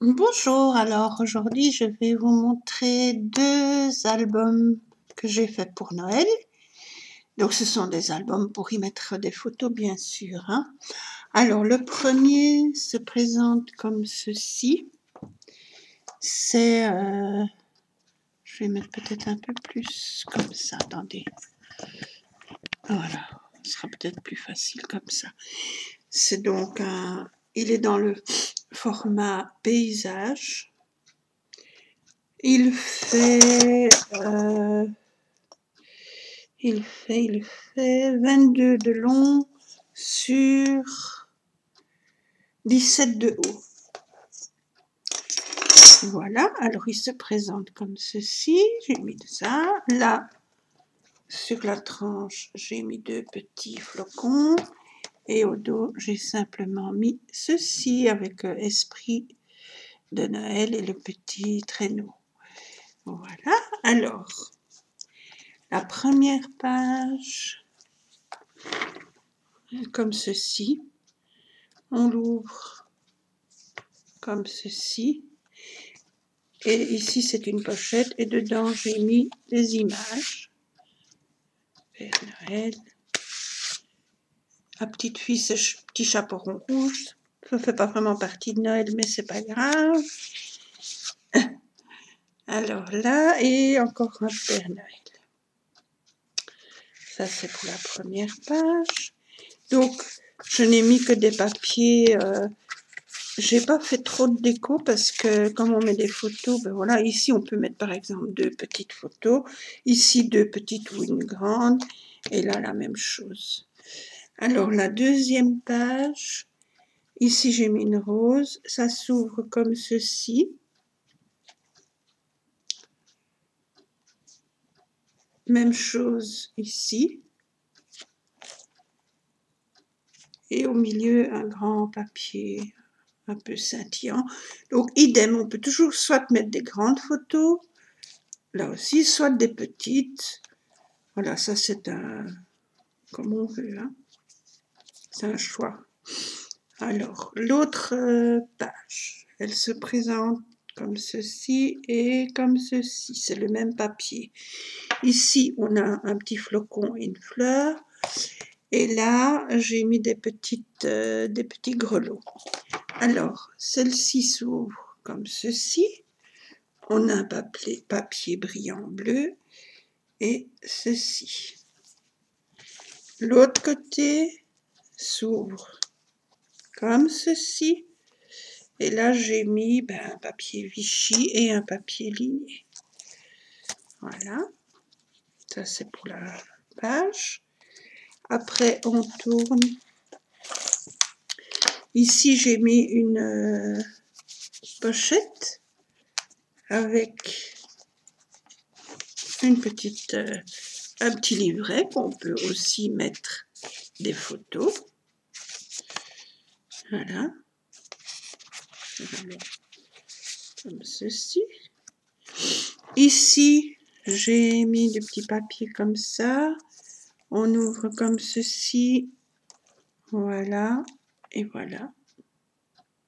Bonjour, alors aujourd'hui je vais vous montrer deux albums que j'ai faits pour Noël. Donc ce sont des albums pour y mettre des photos bien sûr, hein. Alors le premier se présente comme ceci. C'est, je vais mettre peut-être un peu plus comme ça, attendez. Voilà, ce sera peut-être plus facile comme ça. C'est donc il est dans le format paysage. Il fait 22 de long sur 17 de haut. Voilà, alors il se présente comme ceci. J'ai mis ça. Là, sur la tranche, j'ai mis deux petits flocons. Et au dos, j'ai simplement mis ceci avec esprit de Noël et le petit traîneau. Voilà, alors, la première page, comme ceci. On l'ouvre comme ceci. Et ici, c'est une pochette. Et dedans, j'ai mis des images. Père Noël. La petite fille, ce petit chaperon rouge. Ça ne fait pas vraiment partie de Noël, mais c'est pas grave. Alors là, et encore un Père Noël. Ça, c'est pour la première page. Donc, je n'ai mis que des papiers. J'ai pas fait trop de déco parce que comme on met des photos, ben voilà, ici on peut mettre par exemple deux petites photos, ici deux petites ou une grande, et là la même chose. Alors la deuxième page, ici j'ai mis une rose, ça s'ouvre comme ceci. Même chose ici. Et au milieu un grand papier un peu scintillant. Donc idem, on peut toujours soit mettre des grandes photos, là aussi, soit des petites. Voilà, ça c'est un, comme on veut, hein. C'est un choix. Alors, l'autre page, elle se présente comme ceci et comme ceci. C'est le même papier. Ici, on a un petit flocon et une fleur. Et là, j'ai mis des petits grelots. Alors, celle-ci s'ouvre comme ceci. On a un papier brillant bleu et ceci. L'autre côté s'ouvre comme ceci. Et là, j'ai mis un papier Vichy et un papier ligné. Voilà. Ça, c'est pour la page. Après, on tourne. Ici, j'ai mis une pochette avec une petite, un petit livret qu'on peut aussi mettre des photos. Voilà. Comme ceci. Ici, j'ai mis des petits papiers comme ça. On ouvre comme ceci. Voilà. Et voilà.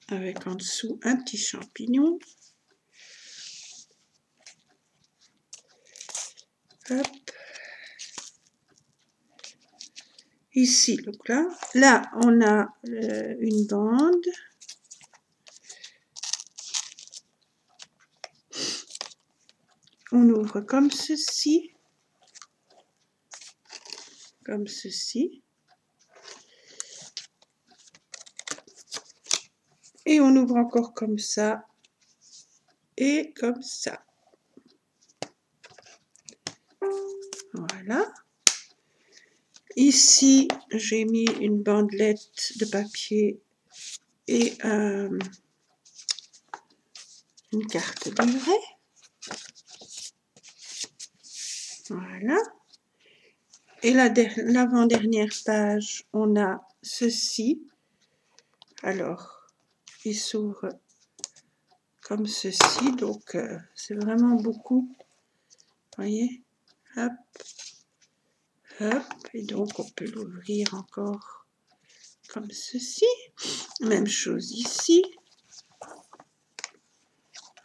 Avec en dessous un petit champignon. Hop. Ici, donc là on a une bande. On ouvre comme ceci. Comme ceci. Et on ouvre encore comme ça. Et comme ça. Voilà. Ici, j'ai mis une bandelette de papier et une carte livrée. Voilà. Et l'avant-dernière page, on a ceci. Alors, il s'ouvre comme ceci. Donc, c'est vraiment beaucoup. Vous voyez? Hop. Hop. Et donc, on peut l'ouvrir encore comme ceci. Même chose ici.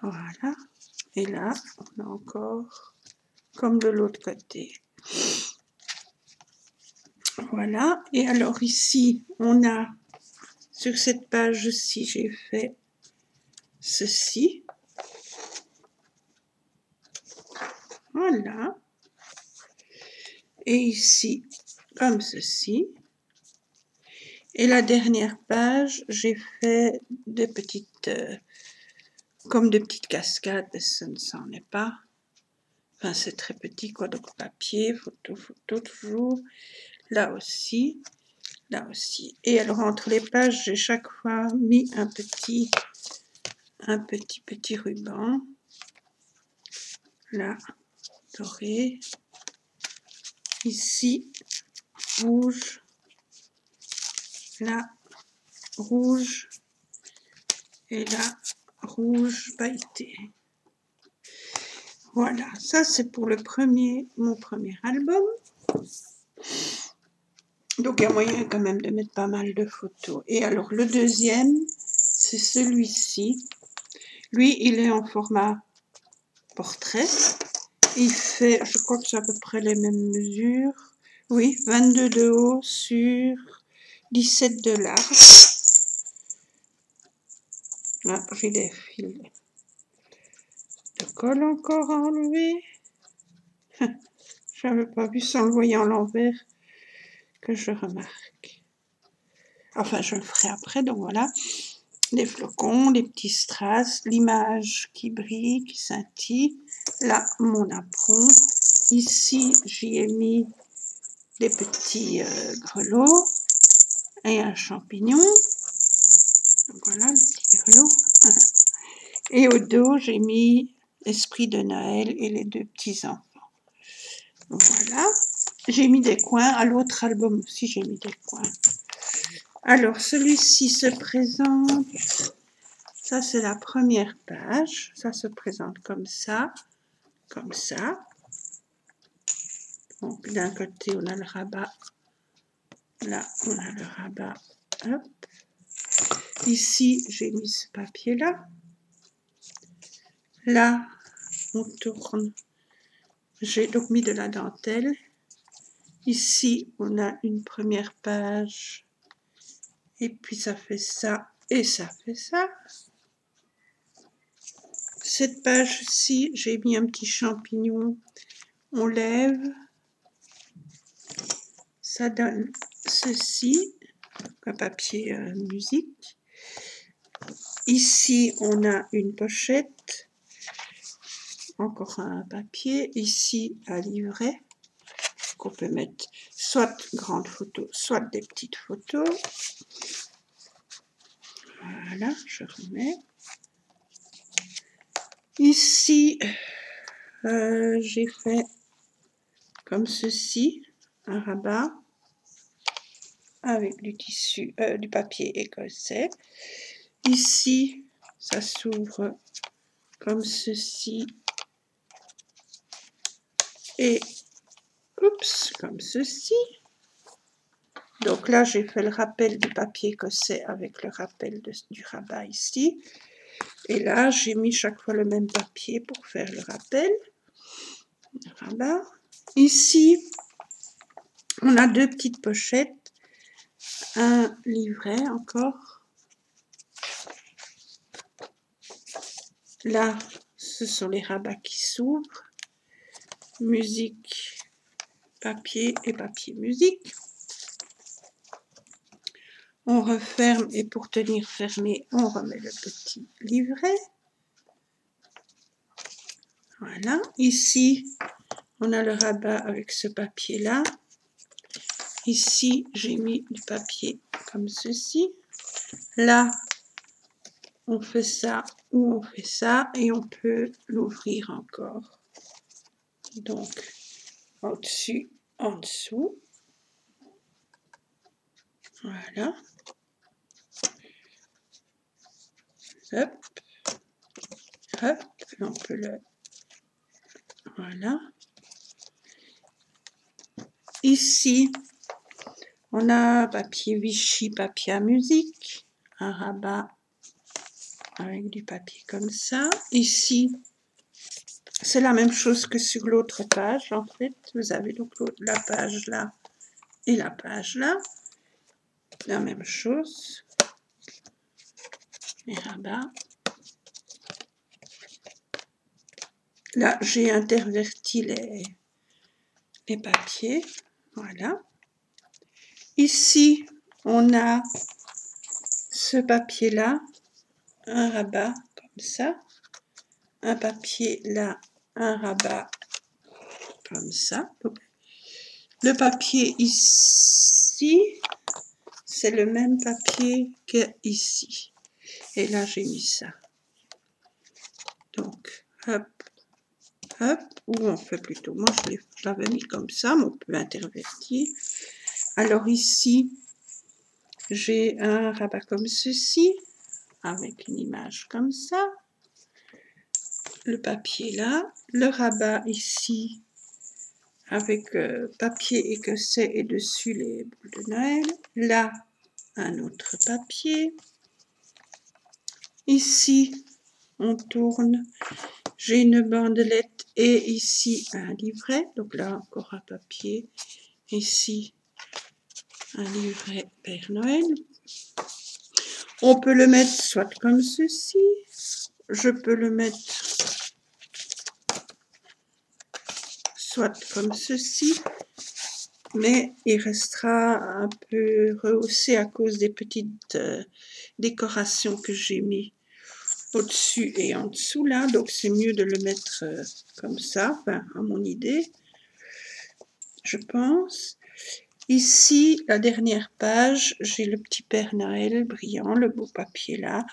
Voilà. Et là, on a encore comme de l'autre côté. Voilà. Et alors ici, on a, sur cette page-ci, j'ai fait ceci. Voilà. Et ici, comme ceci. Et la dernière page, j'ai fait des petites, comme des petites cascades, mais ce ne s'en est pas. Enfin, c'est très petit, quoi. Donc, papier, photo, photo, toujours. Là aussi, là aussi. Et alors, entre les pages, j'ai chaque fois mis un petit ruban. Là, doré. Ici, rouge. Là, rouge. Et là, rouge pailleté. Voilà, ça c'est pour mon premier album. Donc il y a moyen quand même de mettre pas mal de photos. Et alors le deuxième, c'est celui-ci. Lui, il est en format portrait. Il fait, je crois que c'est à peu près les mêmes mesures. Oui, 22 de haut sur 17 de large. Là, j'ai des fils de colle encore à enlever. Je n'avais pas vu sans le voyant à l'envers que je remarque. Enfin, je le ferai après, donc voilà. Les flocons, les petits strass, l'image qui brille, qui scintille. Là, mon apron. Ici, j'y ai mis des petits grelots et un champignon. Donc voilà, les petits grelots. Et au dos, j'ai mis l'esprit de Noël et les deux petits enfants. Voilà. J'ai mis des coins. À l'autre album aussi, j'ai mis des coins. Alors, celui-ci se présente. Ça, c'est la première page. Ça se présente comme ça. Comme ça. Donc, d'un côté, on a le rabat. Là, on a le rabat. Hop. Ici, j'ai mis ce papier-là. Là, on tourne. J'ai donc mis de la dentelle. Ici, on a une première page. Et puis, ça fait ça. Et ça fait ça. Cette page-ci, j'ai mis un petit champignon. On lève. Ça donne ceci. Un papier musique. Ici, on a une pochette. Encore un papier. Ici, un livret. Qu'on peut mettre soit grandes photos, soit des petites photos. Voilà, je remets. Ici, j'ai fait comme ceci, un rabat avec du tissu, du papier écossais. Ici, ça s'ouvre comme ceci et oups, comme ceci. Donc là, j'ai fait le rappel du papier écossais avec le rappel du rabat ici. Et là, j'ai mis chaque fois le même papier pour faire le rappel. Le rabat. Ici, on a deux petites pochettes. Un livret encore. Là, ce sont les rabats qui s'ouvrent. Musique, papier et papier musique. On referme et pour tenir fermé, on remet le petit livret. Voilà. Ici, on a le rabat avec ce papier-là. Ici, j'ai mis du papier comme ceci. Là, on fait ça ou on fait ça et on peut l'ouvrir encore. Donc, au-dessus, en dessous. Voilà. Hop. Hop. On peut le... Voilà. Ici, on a papier Vichy, papier à musique, un rabat avec du papier comme ça. Ici, c'est la même chose que sur l'autre page, en fait. Vous avez donc la page là et la page là. La même chose. Et rabat. Là, j'ai interverti les papiers. Voilà. Ici, on a ce papier-là, un rabat comme ça. Un papier là, un rabat comme ça. Donc, le papier ici, c'est le même papier que ici. Et là, j'ai mis ça. Donc, hop, hop, ou on fait plutôt, moi je l'avais mis comme ça, mais on peut intervertir. Alors ici, j'ai un rabat comme ceci, avec une image comme ça. Le papier là, le rabat ici, avec papier écossais et dessus les boules de Noël. Là, un autre papier. Ici, on tourne. J'ai une bandelette et ici un livret. Donc là, encore un papier. Ici, un livret Père Noël. On peut le mettre soit comme ceci. Je peux le mettre soit comme ceci. Mais il restera un peu rehaussé à cause des petites décorations que j'ai mis au-dessus et en dessous là. Donc c'est mieux de le mettre comme ça, enfin, à mon idée, je pense. Ici, la dernière page, j'ai le petit Père Noël brillant, le beau papier là.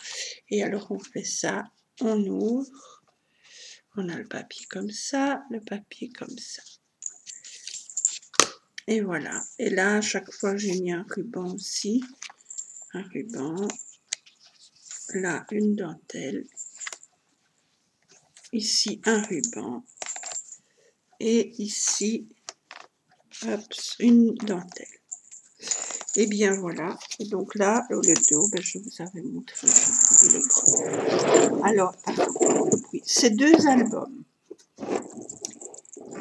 Et alors on fait ça, on ouvre. On a le papier comme ça, le papier comme ça. Et voilà. Et là, à chaque fois, j'ai mis un ruban aussi. Un ruban. Là, une dentelle. Ici, un ruban. Et ici, hop, une dentelle. Et bien voilà. Et donc là, le dos, ben, je vous avais montré le bras. Alors, ces deux albums.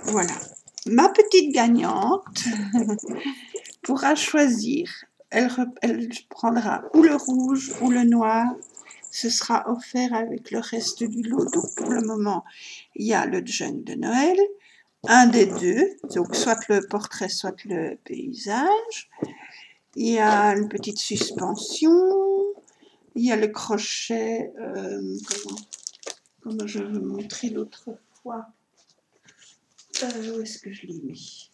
Voilà. Ma petite gagnante pourra choisir. Elle prendra ou le rouge ou le noir. Ce sera offert avec le reste du lot. Donc pour le moment, il y a le junk de Noël, un des deux, donc soit le portrait, soit le paysage. Il y a une petite suspension. Il y a le crochet. Comment je vous montrer l'autre fois. Où est-ce que je l'ai mis?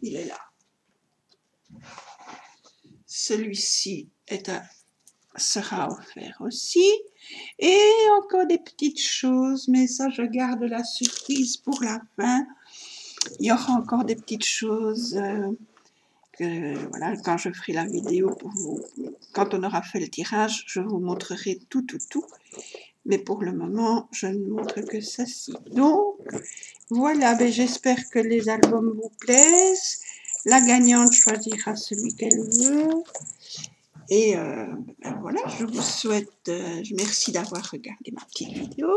Il est là. Celui-ci sera offert aussi. Et encore des petites choses, mais ça, je garde la surprise pour la fin. Il y aura encore des petites choses voilà, quand je ferai la vidéo, quand on aura fait le tirage, je vous montrerai tout. Mais pour le moment, je ne montre que ceci. Donc, voilà, ben, j'espère que les albums vous plaisent. La gagnante choisira celui qu'elle veut. Et ben voilà, je vous souhaite, merci d'avoir regardé ma petite vidéo.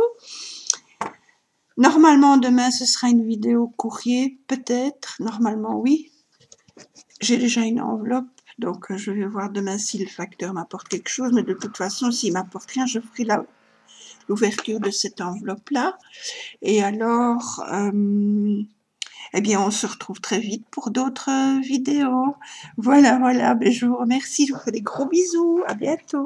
Normalement, demain, ce sera une vidéo courrier, peut-être. Normalement, oui. J'ai déjà une enveloppe, donc je vais voir demain si le facteur m'apporte quelque chose. Mais de toute façon, s'il m'apporte rien, je ferai l'ouverture de cette enveloppe-là. Et alors, eh bien, on se retrouve très vite pour d'autres vidéos. Voilà, ben, je vous remercie, je vous fais des gros bisous, à bientôt.